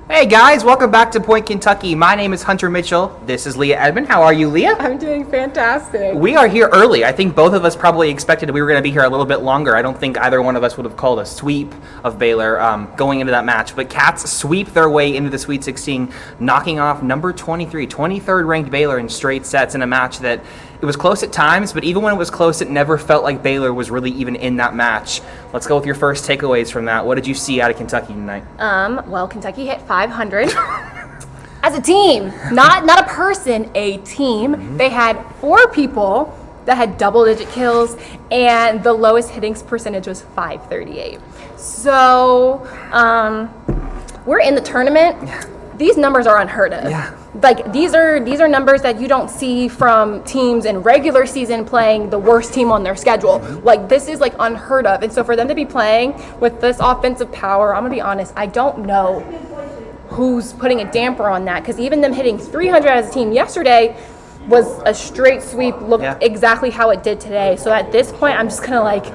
Hey guys, welcome back to Point Kentucky. My name is Hunter Mitchell. This is Leah Edmond. How are you, Leah? I'm doing fantastic. We are here early. I think both of us probably expected we were going to be here a little bit longer. I don't think either one of us would have called a sweep of Baylor going into that match. But Cats sweep their way into the Sweet 16, knocking off number 23, 23rd ranked Baylor in straight sets in a match that it was close at times, but even when it was close, it never felt like Baylor was really even in that match. Let's go with your first takeaways from that. What did you see out of Kentucky tonight? Well, Kentucky hit 500 as a team, not a person, a team. Mm-hmm. They had 4 people that had double-digit kills, and the lowest hitting percentage was 538. So, we're in the tournament. Yeah. These numbers are unheard of. Yeah. Like these are numbers that you don't see from teams in regular season playing the worst team on their schedule. Like this is like unheard of. And so for them to be playing with this offensive power, I'm gonna be honest, I don't know who's putting a damper on that, because even them hitting 300 as a team yesterday was a straight sweep, looked exactly how it did today. So at this point, I'm just kind of like,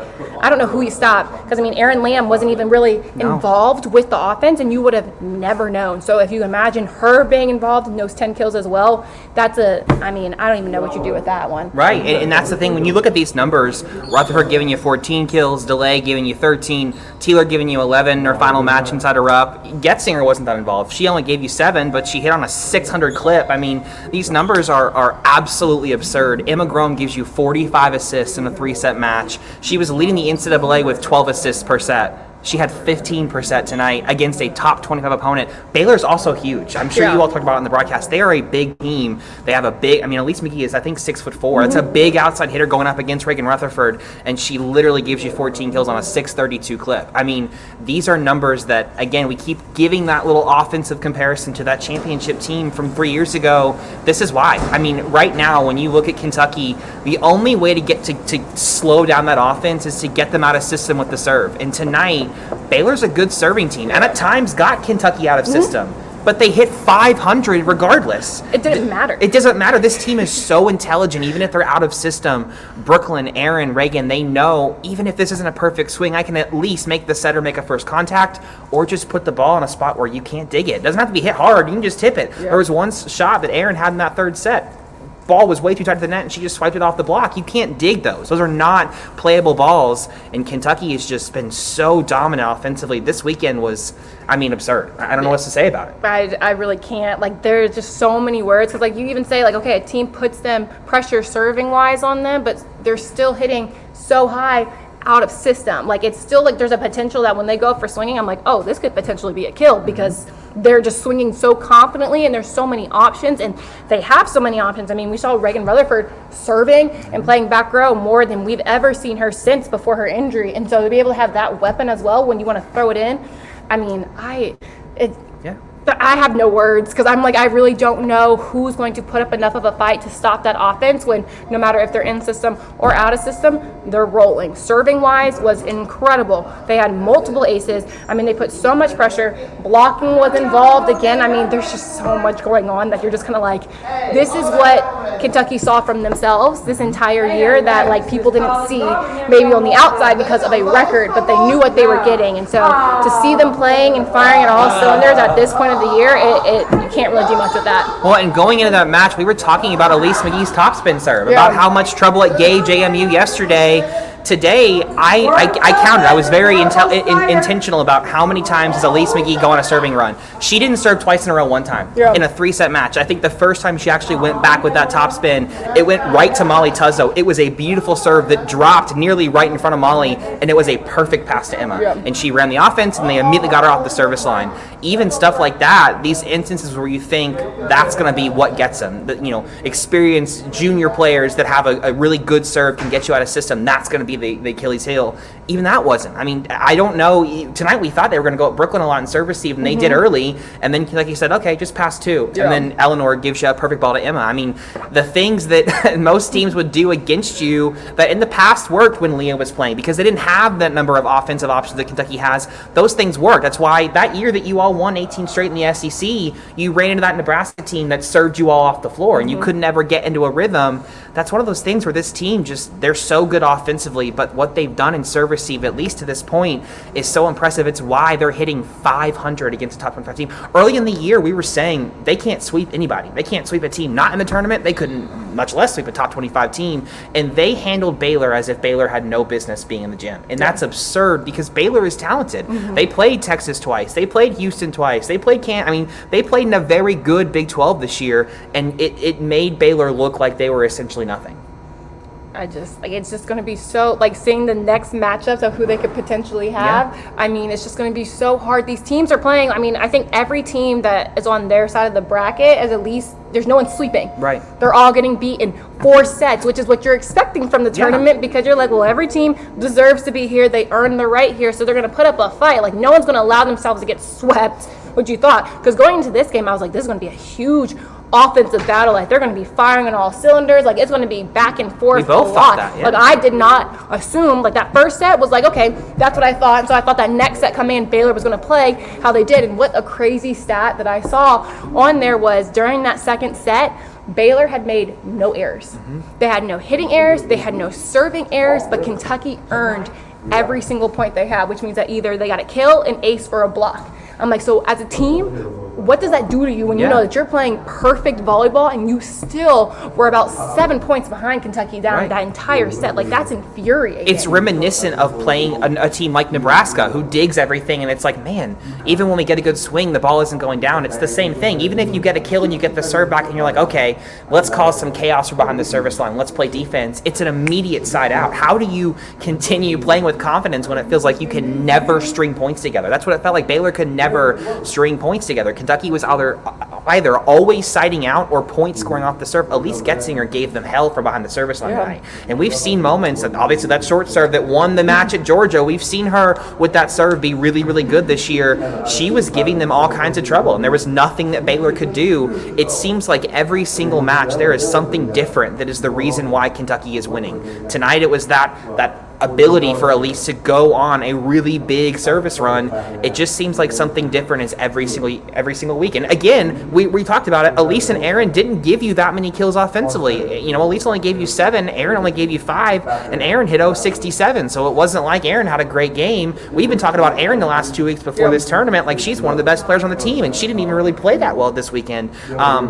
I don't know who you stop, because I mean, Erin Lamb wasn't even really involved with the offense, and you would have never known. So if you imagine her being involved in those 10 kills as well, I don't even know what you do with that one. Right, and that's the thing. When you look at these numbers, Rutherford giving you 14 kills, DeLay giving you 13, Teeler giving you 11, her final match inside of Rupp. Getzinger wasn't that involved. She only gave you 7, but she hit on a 600 clip. I mean, these numbers are absolutely absurd. Emma Grome gives you 45 assists in a 3-set match. She was leading the NCAA with 12 assists per set. She had 15 per set tonight against a top 25 opponent. Baylor's also huge. I'm sure you all talked about it on the broadcast. They are a big team. They have Elise McGee is, I think, 6'4". Mm-hmm. That's a big outside hitter going up against Reagan Rutherford, and she literally gives you 14 kills on a 632 clip. I mean, these are numbers that, again, we keep giving that little offensive comparison to that championship team from 3 years ago. This is why. I mean, right now, when you look at Kentucky, the only way to get to slow down that offense is to get them out of system with the serve. And tonight, Baylor's a good serving team, and at times got Kentucky out of system, but they hit 500 regardless. It didn't matter. It doesn't matter. This team is so intelligent, even if they're out of system. Brooklyn, Aaron, Reagan, they know, even if this isn't a perfect swing, I can at least make the setter make a first contact, or just put the ball in a spot where you can't dig it. It doesn't have to be hit hard. You can just tip it. Yeah. There was one shot that Aaron had in that third set. Ball was way too tight to the net, and she just swiped it off the block. You can't dig those. Those are not playable balls, and Kentucky has just been so dominant offensively. This weekend was, absurd. I don't know what to say about it. I really can't. Like, there's just so many words, because, like, you even say, like, okay, a team puts them pressure serving-wise on them, but they're still hitting so high out of system. Like, it's still, like, there's a potential that when they go for swinging, I'm like, oh, this could potentially be a kill, because they're just swinging so confidently, and there's so many options, and they have so many options. I mean, we saw Reagan Rutherford serving and playing back row more than we've ever seen her since before her injury. And so to be able to have that weapon as well when you want to throw it in, I have no words, because I'm like, I really don't know who's going to put up enough of a fight to stop that offense when no matter if they're in system or out of system, they're rolling. Serving wise was incredible. They had multiple aces. They put so much pressure. Blocking was involved again. There's just so much going on that you're just kind of like, this is what Kentucky saw from themselves this entire year that like people didn't see maybe on the outside because of a record, but they knew what they were getting. And so to see them playing and firing at all cylinders at this point of the year, you can't really do much with that. Well, and going into that match, we were talking about Elise McGee's topspin serve, about how much trouble it gave JMU yesterday. Today, I counted. I was very intentional about how many times does Elise McGee go on a serving run. She didn't serve twice in a row one time in a 3-set match. I think the first time she actually went back with that topspin, it went right to Molly Tuzzo. It was a beautiful serve that dropped nearly right in front of Molly, and it was a perfect pass to Emma. And she ran the offense, and they immediately got her off the service line. Even stuff like that, these instances where you think that's going to be what gets them, experienced junior players that have a really good serve can get you out of system, that's going to be the Achilles heel. Even that wasn't. I don't know. Tonight we thought they were going to go at Brooklyn a lot and serve receive, and they did early. And then, like you said, okay, just pass 2. And then Eleanor gives you a perfect ball to Emma. The things that most teams would do against you that in the past worked when Leah was playing, because they didn't have that number of offensive options that Kentucky has. Those things worked. That's why that year that you all won 18 straight in the SEC, you ran into that Nebraska team that served you all off the floor, and you couldn't ever get into a rhythm. That's one of those things where this team they're so good offensively. offensively, but what they've done in serve receive, at least to this point, is so impressive. It's why they're hitting 500 against a top 25 team. Early in the year, we were saying they can't sweep anybody. They can't sweep a team. Not in the tournament. They couldn't, much less sweep a top 25 team. And they handled Baylor as if Baylor had no business being in the gym. And that's absurd because Baylor is talented. They played Texas twice. They played Houston twice. They played they played in a very good Big 12 this year, and it made Baylor look like they were essentially nothing. It's just going to be so, like, seeing the next matchups of who they could potentially have. Yeah. I mean, it's just going to be so hard. These teams are playing, I think every team that is on their side of the bracket is at least, there's no one sleeping. Right. They're all getting beat in 4 sets, which is what you're expecting from the tournament because you're like, well, every team deserves to be here. They earned the right here, so they're going to put up a fight. Like, no one's going to allow themselves to get swept, what you thought. Because going into this game, I was like, this is going to be a huge offensive battle. Like, they're going to be firing on all cylinders. Like, it's going to be back and forth. We both thought that, yeah. Like, I did not assume, like, that first set was like, okay, that's what I thought. And so I thought that next set coming in, Baylor was going to play how they did. And what a crazy stat that I saw on there was during that second set, Baylor had made no errors. They had no hitting errors. They had no serving errors. But Kentucky earned every single point they had, which means that either they got a kill, an ace, or a block. I'm like, so as a team, what does that do to you when you know that you're playing perfect volleyball and you still were about 7 points behind Kentucky down that entire set? Like, that's infuriating. It's reminiscent of playing a team like Nebraska who digs everything, and it's like, man, even when we get a good swing, the ball isn't going down. It's the same thing. Even if you get a kill and you get the serve back and you're like, okay, let's cause some chaos from behind the service line. Let's play defense. It's an immediate side out. How do you continue playing with confidence when it feels like you can never string points together? That's what it felt like. Baylor could never string points together. Kentucky was either always siding out or point scoring off the serve. Elise Getzinger gave them hell from behind the service line tonight. And we've seen moments, and obviously that short serve that won the match at Georgia, we've seen her with that serve be really, really good this year. She was giving them all kinds of trouble, and there was nothing that Baylor could do. It seems like every single match there is something different that is the reason why Kentucky is winning. Tonight it was that ability for Elise to go on a really big service run. It just seems like something different is every single week. And again, we talked about it. Elise and Aaron didn't give you that many kills offensively. Elise only gave you 7, Aaron only gave you 5, and Aaron hit 067. So it wasn't like Aaron had a great game. We've been talking about Aaron the last 2 weeks before this tournament. Like, she's one of the best players on the team, and she didn't even really play that well this weekend.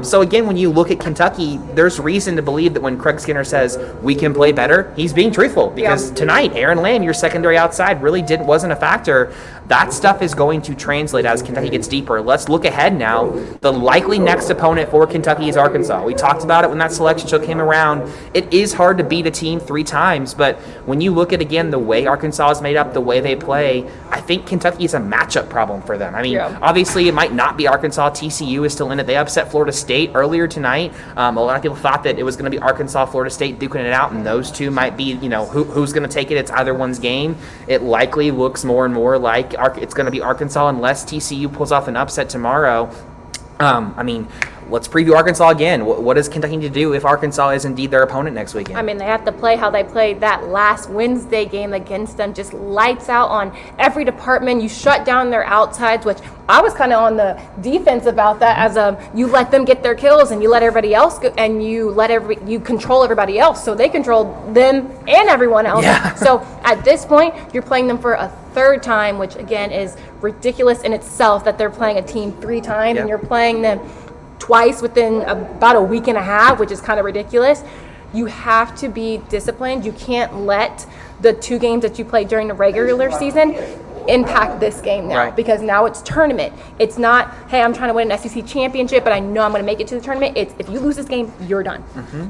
So again, when you look at Kentucky, there's reason to believe that when Craig Skinner says we can play better, he's being truthful, because tonight Aaron Lamb, your secondary outside, really wasn't a factor. That stuff is going to translate as Kentucky gets deeper. Let's look ahead now. The likely next opponent for Kentucky is Arkansas. We talked about it when that selection show came around. It is hard to beat a team 3 times, but when you look at, again, the way Arkansas is made up, the way they play, I think Kentucky is a matchup problem for them. I mean, obviously it might not be Arkansas. TCU is still in it. They upset Florida State earlier tonight. A lot of people thought that it was going to be Arkansas, Florida State duking it out, and those two might be, who's going to take it. It's either one's game. It likely looks more and more like it's going to be Arkansas unless TCU pulls off an upset tomorrow. Let's preview Arkansas again. What does Kentucky need to do if Arkansas is indeed their opponent next weekend? I mean, they have to play how they played that last Wednesday game against them. Just lights out on every department. You shut down their outsides, which I was kind of on the defense about that, as you let them get their kills and you let everybody else go, and you control everybody else, so they control them and everyone else. Yeah. So at this point, you're playing them for a 3rd time, which again is ridiculous in itself that they're playing a team 3 times and you're playing them twice within about a week and a half, which is kind of ridiculous. You have to be disciplined. You can't let the 2 games that you played during the regular season impact this game now, because now it's tournament. It's not, hey, I'm trying to win an SEC championship, but I know I'm going to make it to the tournament. It's, if you lose this game, you're done.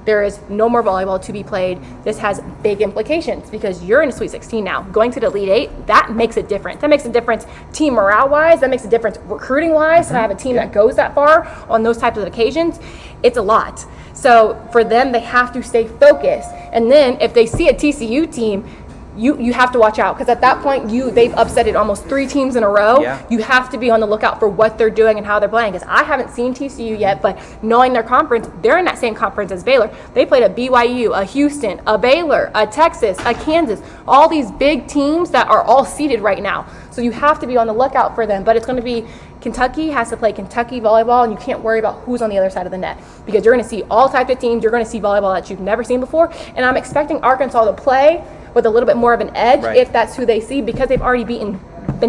There is no more volleyball to be played. This has big implications because you're in a Sweet 16 now. Going to the Elite 8, that makes a difference. That makes a difference team morale-wise. That makes a difference recruiting-wise. And I have a team that goes that far on those types of occasions. It's a lot. So for them, they have to stay focused. And then if they see a TCU team, you have to watch out, because at that point they've upsetted almost 3 teams in a row. You have to be on the lookout for what they're doing and how they're playing, because I haven't seen TCU yet, but knowing their conference, they're in that same conference as Baylor. They played a BYU, a Houston, a Baylor, a Texas, a Kansas, all these big teams that are all seeded right now. So you have to be on the lookout for them, but it's going to be Kentucky has to play Kentucky volleyball, and you can't worry about who's on the other side of the net, because you're going to see all types of teams. You're going to see volleyball that you've never seen before, and I'm expecting Arkansas to play with a little bit more of an edge Right. if that's who they see, because they've already been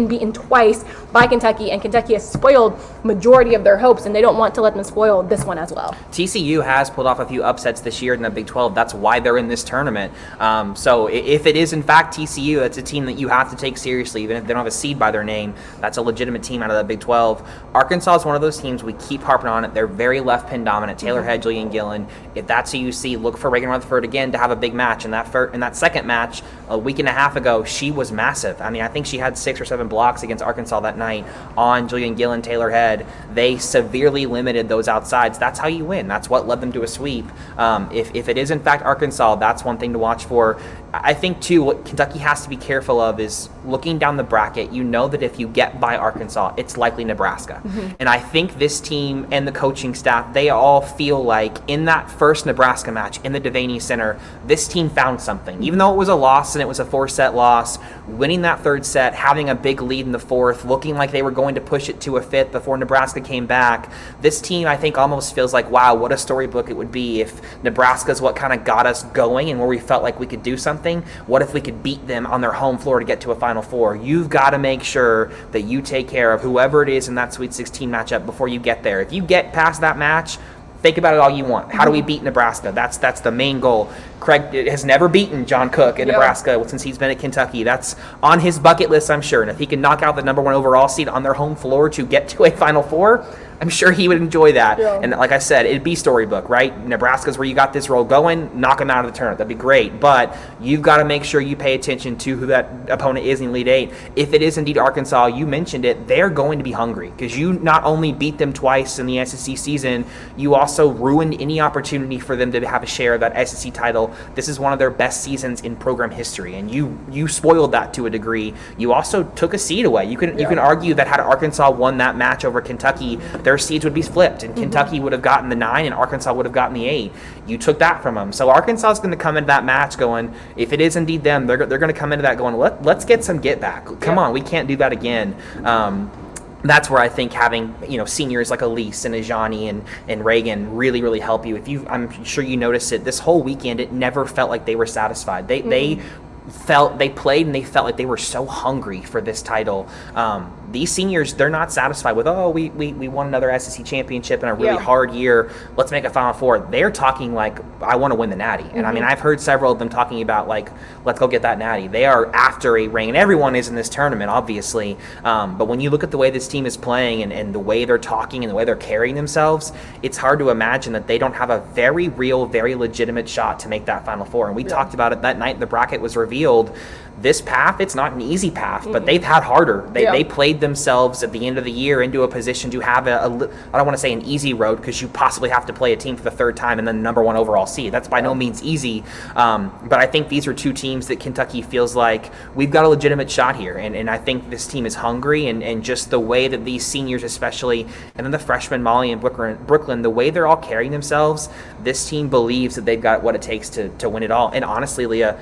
beaten twice by Kentucky, and Kentucky has spoiled majority of their hopes, and they don't want to let them spoil this one as well. TCU has pulled off a few upsets this year in the Big 12. That's why they're in this tournament. So if it is in fact TCU, that's a team that you have to take seriously, even if they don't have a seed by their name. That's a legitimate team out of the Big 12. Arkansas is one of those teams we keep harping on it. They're very left pin dominant. Taylor Hedgley and Gillen. If that's who you see, look for Reagan Rutherford again to have a big match. In that second match a week and a half ago, she was massive. I mean, I think she had 6 or 7 blocks against Arkansas that night on Julian Gillen, Taylor Head. They severely limited those outsides. That's how you win. That's what led them to a sweep. If it is in fact Arkansas, that's one thing to watch for. I think too, what Kentucky has to be careful of is looking down the bracket. You know that if you get by Arkansas, it's likely Nebraska. And I think this team and the coaching staff, they all feel like in that first Nebraska match in the Devaney Center, this team found something. Even though it was a loss and it was a 4-set loss, winning that third set, having a big lead in the fourth, looking like they were going to push it to a fifth before Nebraska came back, this team I think almost feels like, wow, what a storybook it would be if Nebraska's what kind of got us going and where we felt like we could do something. What if we could beat them on their home floor to get to a Final Four? You've got to make sure that you take care of whoever it is in that Sweet 16 matchup before you get there. If you get past that match, think about it all you want. How do we beat Nebraska? That's the main goal. Craig has never beaten John Cook in Nebraska since he's been at Kentucky. That's on his bucket list, I'm sure. And if he can knock out the number 1 overall seed on their home floor to get to a Final Four, I'm sure he would enjoy that. Yeah. And like I said, it'd be storybook, right? Nebraska's where you got this roll going, knock them out of the tournament. That'd be great. But you've got to make sure you pay attention to who that opponent is in the Elite Eight. If it is indeed Arkansas, you mentioned it, they're going to be hungry because you not only beat them twice in the SEC season, you also ruined any opportunity for them to have a share of that SEC title. This is one of their best seasons in program history, and you spoiled that to a degree. You also took a seed away. You can argue that had Arkansas won that match over Kentucky, their seeds would be flipped, and Kentucky would have gotten the 9 and Arkansas would have gotten the 8. You took that from them. So Arkansas is going to come into that match going, if it is indeed them, they're going to come into that going, let's get some get back. Come on, we can't do that again. That's where I think having seniors like Elise and Ajani and Reagan really, really help you. I'm sure you noticed it this whole weekend. It never felt like they were satisfied. They played and they felt like they were so hungry for this title. These seniors, they're not satisfied with, we won another SEC championship in a really hard year. Let's make a Final Four. They're talking like, I want to win the Natty. And I mean, I've heard several of them talking about like, let's go get that Natty. They are after a ring, and everyone is in this tournament, obviously. But when you look at the way this team is playing and the way they're talking and the way they're carrying themselves, it's hard to imagine that they don't have a very real, very legitimate shot to make that Final Four. And we talked about it that night the bracket was revealed. This path, it's not an easy path, but they've had harder. They played themselves at the end of the year into a position to have I don't want to say an easy road, because you possibly have to play a team for the third time and then the number 1 overall seed. That's by no means easy. But I think these are two teams that Kentucky feels like we've got a legitimate shot here. And I think this team is hungry, and just the way that these seniors especially, and then the freshmen, Molly and Brooklyn, the way they're all carrying themselves, this team believes that they've got what it takes to win it all. And honestly, Leah,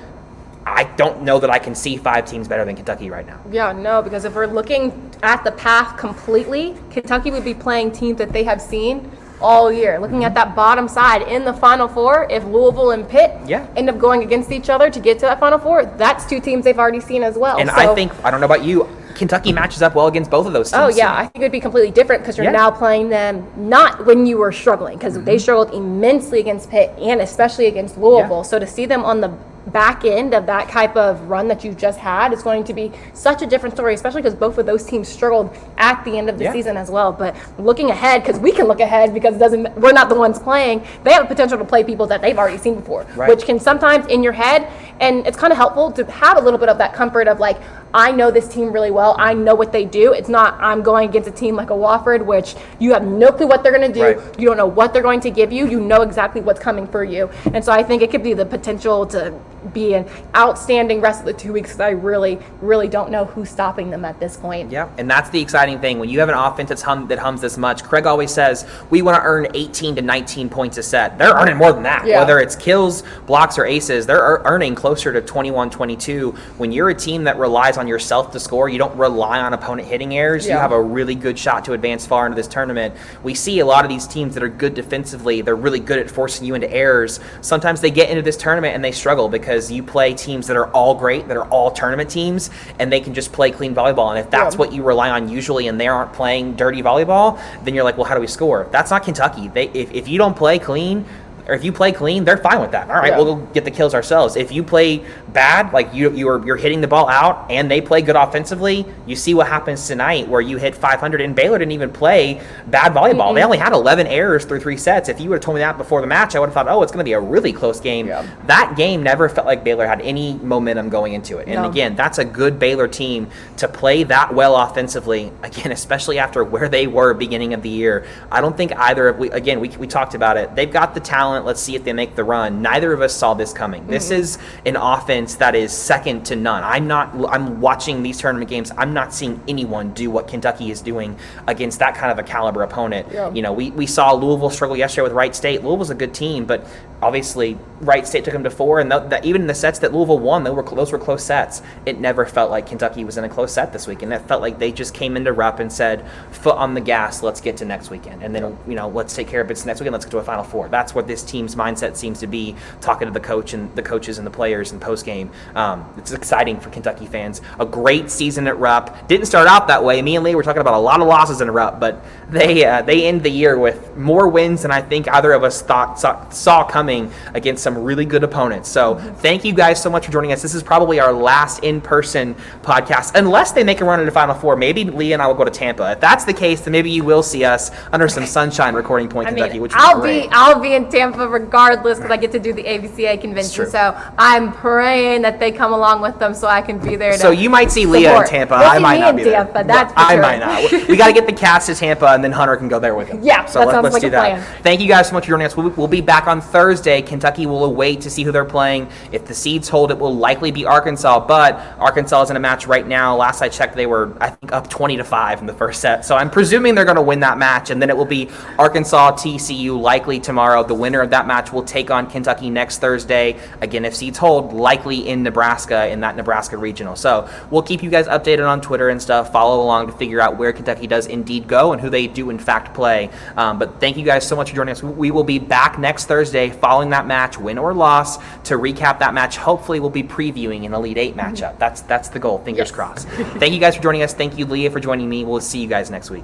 I don't know that I can see 5 teams better than Kentucky right now. Yeah, no, because if we're looking at the path completely, Kentucky would be playing teams that they have seen all year. Looking at that bottom side in the Final Four, if Louisville and Pitt end up going against each other to get to that Final Four, that's 2 teams they've already seen as well. And I think, I don't know about you, Kentucky matches up well against both of those teams. Oh, yeah. I think it would be completely different because you're now playing them not when you were struggling, because they struggled immensely against Pitt and especially against Louisville. So to see them on the back end of that type of run that you just had is going to be such a different story, especially because both of those teams struggled at the end of the season as well. But looking ahead, because we can look ahead because we're not the ones playing, they have a potential to play people that they've already seen before, which can sometimes in your head, and it's kind of helpful to have a little bit of that comfort of like, I know this team really well. I know what they do. It's not I'm going against a team like a Wofford, which you have no clue what they're going to do. You don't know what they're going to give you. You know exactly what's coming for you. And so I think it could be the potential to be an outstanding rest of the 2 weeks, because I really, really don't know who's stopping them at this point. Yeah, and that's the exciting thing. When you have an offense that hums this much, Craig always says, we want to earn 18 to 19 points a set. They're earning more than that. Whether it's kills, blocks, or aces, they're earning closer to 21, 22. When you're a team that relies on on yourself to score. You don't rely on opponent hitting errors. You have a really good shot to advance far into this tournament. We see a lot of these teams that are good defensively. They're really good at forcing you into errors. Sometimes they get into this tournament and they struggle because you play teams that are all great, that are all tournament teams, and they can just play clean volleyball. And if that's what you rely on usually and they aren't playing dirty volleyball, then you're like, well, how do we score? That's not Kentucky. If you don't play clean, or if you play clean, they're fine with that. All right, we'll go get the kills ourselves. If you play bad, like you're hitting the ball out, and they play good offensively, you see what happens tonight where you hit 500, and Baylor didn't even play bad volleyball. They only had 11 errors through 3 sets. If you would have told me that before the match, I would have thought, oh, it's going to be a really close game. That game never felt like Baylor had any momentum going into it. And again, that's a good Baylor team to play that well offensively, again, especially after where they were beginning of the year. I don't think either of we talked about it. They've got the talent. Let's see if they make the run. Neither of us saw this coming. This is an offense that is second to none. I'm watching these tournament games. I'm not seeing anyone do what Kentucky is doing against that kind of a caliber opponent. You know, we saw Louisville struggle yesterday with Wright State. Louisville's a good team, but obviously Wright State took them to 4, and even in the sets that Louisville won, those were close sets. It never felt like Kentucky was in a close set this week, and it felt like they just came into Rupp and said, foot on the gas, let's get to next weekend, and then let's take care of it next weekend, let's get to a Final Four. That's what this team's mindset seems to be, talking to the coach and the coaches and the players in post game. It's exciting for Kentucky fans. A great season at Rupp. Didn't start out that way. Me and Leah were talking about a lot of losses in Rupp, but they end the year with more wins than I think either of us saw coming against some really good opponents. So thank you guys so much for joining us. This is probably our last in-person podcast, unless they make a run into Final Four. Maybe Leah and I will go to Tampa. If that's the case, then maybe you will see us under some sunshine recording Point Kentucky, which would be great. I'll be in Tampa regardless because I get to do the ABCA convention. So I'm praying that they come along with them so I can be there. So you might see Leah in Tampa. I might not be there. That's for I sure. might not. We got to get the cast to Tampa, and then Hunter can go there with him. Yeah, so that sounds let's like do a that. plan. Thank you guys so much for joining us. We'll be back on Thursday. Kentucky will await to see who they're playing. If the seeds hold, it will likely be Arkansas, but Arkansas is in a match right now. Last I checked, they were, I think, up 20-5 in the first set. So I'm presuming they're going to win that match, and then it will be Arkansas, TCU likely tomorrow. The winner of that match will take on Kentucky next Thursday. Again, if seeds hold, likely in Nebraska, in that Nebraska regional. So we'll keep you guys updated on Twitter and stuff. Follow along to figure out where Kentucky does indeed go and who they do in fact play. But thank you guys so much for joining us. We will be back next Thursday following that match, win or loss, to recap that match. Hopefully we'll be previewing an Elite 8 matchup. That's the goal. Fingers crossed. Thank you guys for joining us. Thank you, Leah, for joining me. We'll see you guys next week.